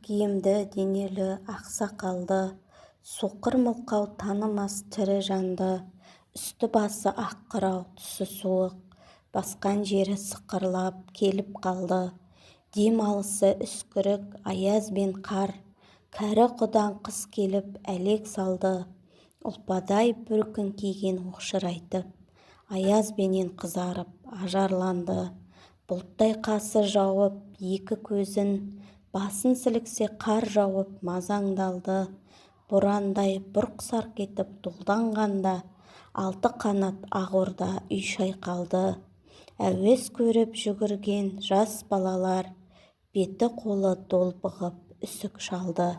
киімді денелі ақсақалды, соқыр мылқау танымас тірі жанды, үсті-басы ақ қырау, түсі суық, басқан жері сықырлап келіп қалды. Дем алысы үскірік, аяз бен қар, кәрі құдаң қыс келіп әлек салды. Ұлпадай бір күн киген оқшырайтып, аяз бенен қызарып ажарланды. Бұлттай қасы жауып екі көзін, басын сіліксе қар жауып мазаңдалды. Борандай бұрқ-сарқ етіп долданғанда, алты қанат ақ орда үй шайқалды. Әуес көріп жүгірген жас балалар, беті қолы долбығып үсік шалды.